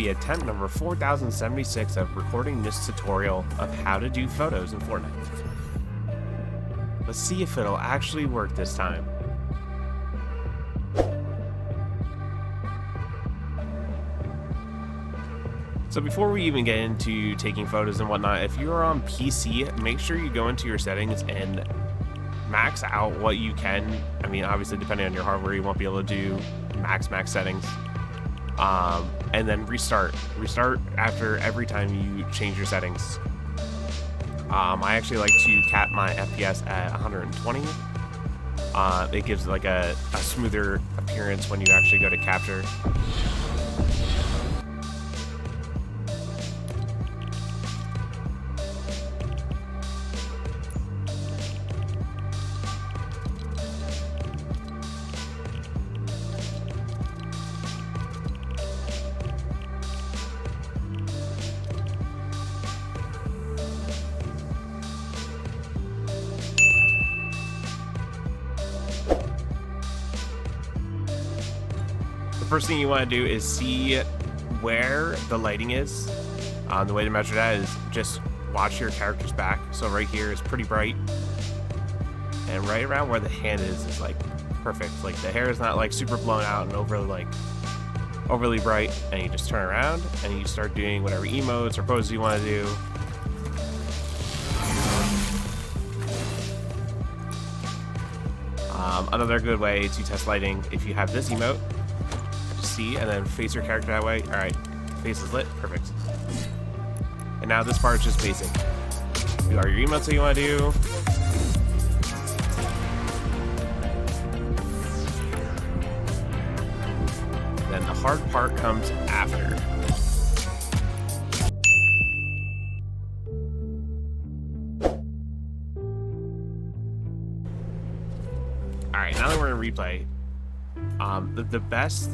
be attempt number 4076 of recording this tutorial of how to do photos in Fortnite. Let's see if it'll actually work this time. So before we even get into taking photos and whatnot, if you're on PC, make sure you go into your settings and max out what you can. I mean, obviously depending on your hardware, you won't be able to do max settings. And then restart after every time you change your settings. I actually like to cap my FPS at 120. It gives like a smoother appearance when you actually go to capture. First thing you want to do is see where the lighting is. The way to measure that is just watch your character's back. So right here is pretty bright, and right around where the hand is like perfect. Like the hair is not like super blown out and overly bright. And you just turn around and you start doing whatever emotes or poses you want to do. Another good way to test lighting, if you have this emote, and then face your character that way. All right, face is lit, perfect. And now this part is just basic. You are your emotes that you want to do. Then the hard part comes after. All right, now that we're in replay, the best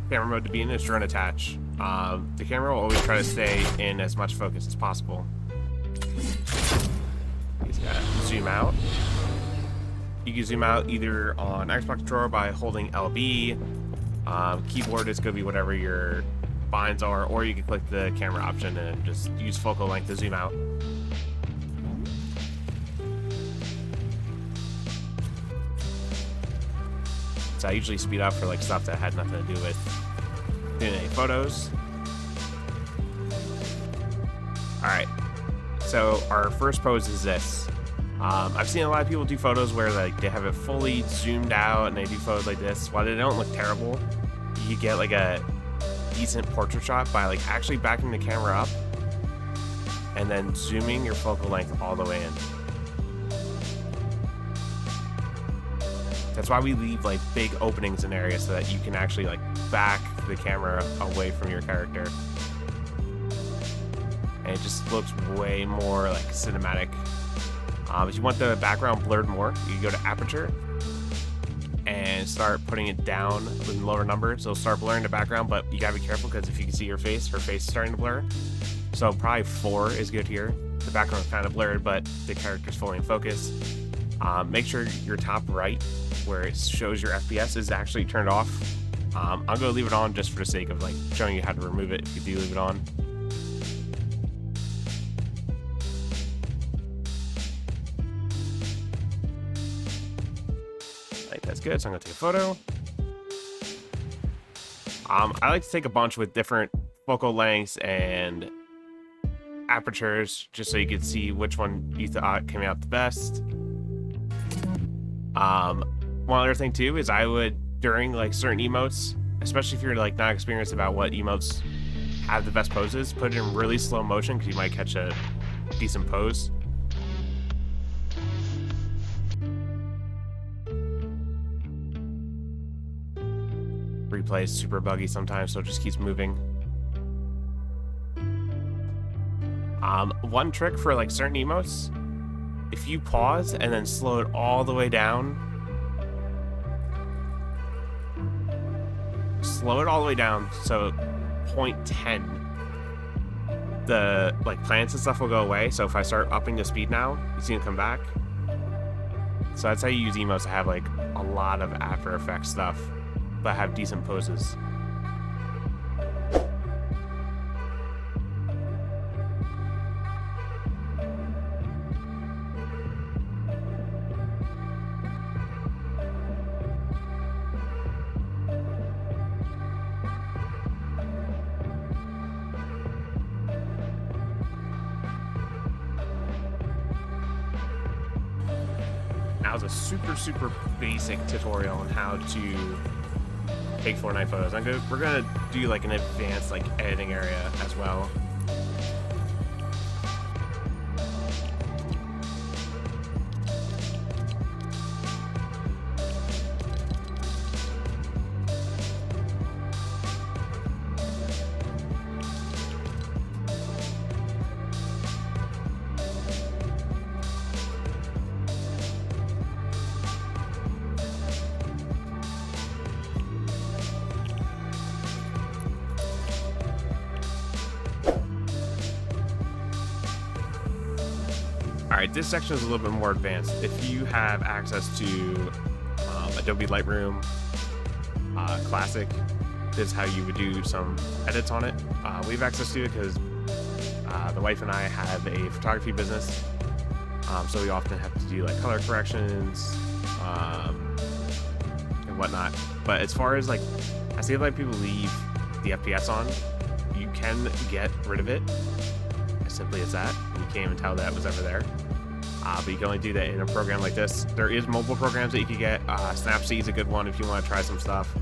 camera mode to be in is drone attach. The camera will always try to stay in as much focus as possible. He's got to zoom out. You can zoom out either on Xbox controller by holding LB. Keyboard is going to be whatever your binds are, or you can click the camera option and just use focal length to zoom out. So I usually speed up for like stuff that had nothing to do with doing any photos. All right, so our first pose is this. I've seen a lot of people do photos where like they have it fully zoomed out and they do photos like this. While they don't look terrible, you get like a decent portrait shot by like actually backing the camera up and then zooming your focal length all the way in. That's why we leave like big openings in areas so that you can actually like back the camera away from your character. And it just looks way more like cinematic. If you want the background blurred more, you can go to aperture and start putting it down with lower numbers. So start blurring the background, but you gotta be careful because if you can see your face, her face is starting to blur. So probably 4 is good here. The background is kind of blurred, but the character's fully in focus. Make sure your top right, where it shows your FPS, is actually turned off. I'm gonna leave it on just for the sake of like showing you how to remove it if you do leave it on. Like that's good. So I'm gonna take a photo. I like to take a bunch with different focal lengths and apertures, just so you can see which one you thought came out the best. One other thing too is I would, during like certain emotes, especially if you're like not experienced about what emotes have the best poses, put it in really slow motion because you might catch a decent pose. Replay is super buggy sometimes, so it just keeps moving. One trick for like certain emotes, if you pause and then slow it all the way down, so 0.10, the like plants and stuff will go away. So if I start upping the speed now, you see it come back. So that's how you use emotes to have like a lot of After Effects stuff, but have decent poses. That was a super basic tutorial on how to take Fortnite photos. We're gonna do like an advanced like editing area as well. Alright, this section is a little bit more advanced. If you have access to Adobe Lightroom Classic, this is how you would do some edits on it. We have access to it because the wife and I have a photography business, so we often have to do like color corrections and whatnot. But as far as like, I see a lot of people leave the FPS on. You can get rid of it as simply as that. You can't even tell that it was ever there. But you can only do that in a program like this. There is mobile programs that you could get. Snapseed is a good one if you want to try some stuff.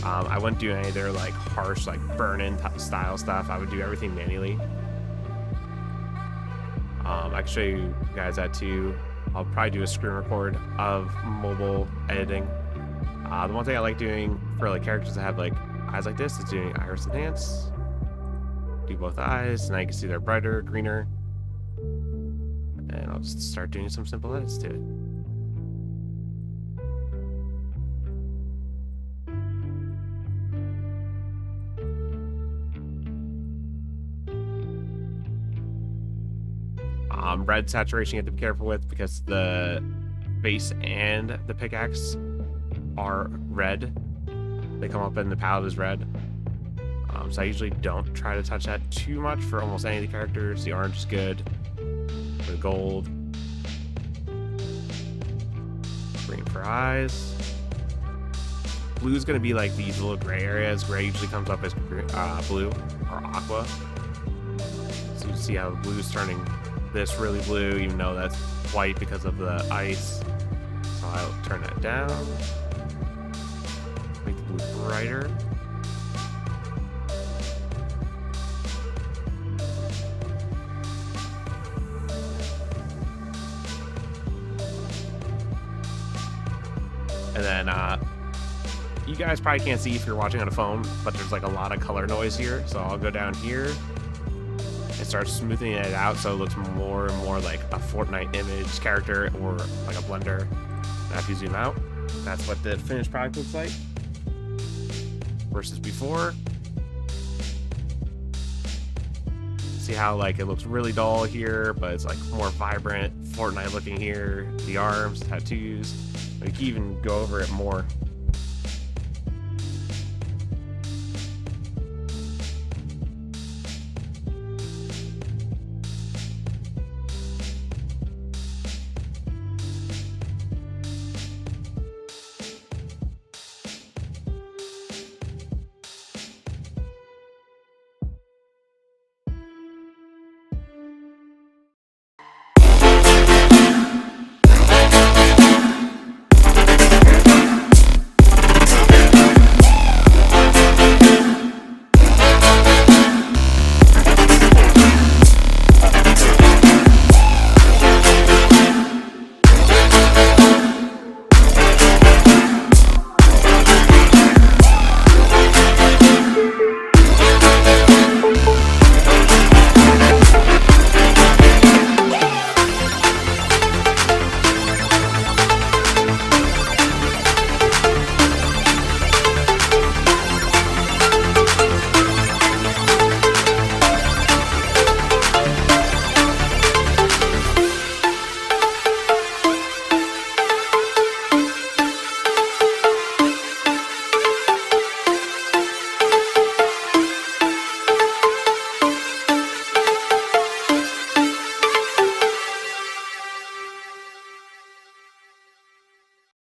I wouldn't do any of their like harsh, like burn-in style stuff. I would do everything manually. I can show you guys that too. I'll probably do a screen record of mobile editing. The one thing I like doing for like characters that have like eyes like this is doing iris enhance. Do both eyes, and now you can see they're brighter, greener. And I'll just start doing some simple edits to it. Red saturation you have to be careful with because the base and the pickaxe are red. They come up in the palette as red. So I usually don't try to touch that too much for almost any of the characters. The orange is good. The gold. Green for eyes. Blue is going to be like these little gray areas. Gray usually comes up as blue or aqua. So you see how the blue is turning this really blue, even though that's white because of the ice. So I'll turn that down. Make the blue brighter. And then you guys probably can't see if you're watching on a phone, but there's like a lot of color noise here. So I'll go down here and start smoothing it out so it looks more and more like a Fortnite image character or like a blender. Now if you zoom out, that's what the finished product looks like versus before. See how like it looks really dull here, but it's like more vibrant Fortnite looking here. The arms, tattoos. You can even go over it more